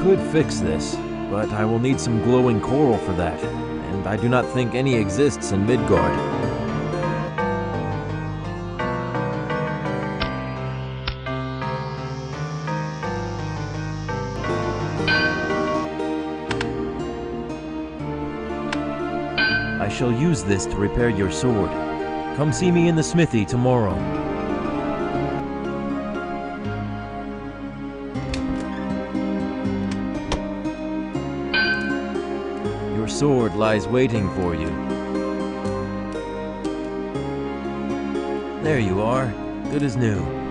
could fix this, but I will need some glowing coral for that, and I do not think any exists in Midgard. I shall use this to repair your sword. Come see me in the smithy tomorrow. Your sword lies waiting for you. There you are, good as new.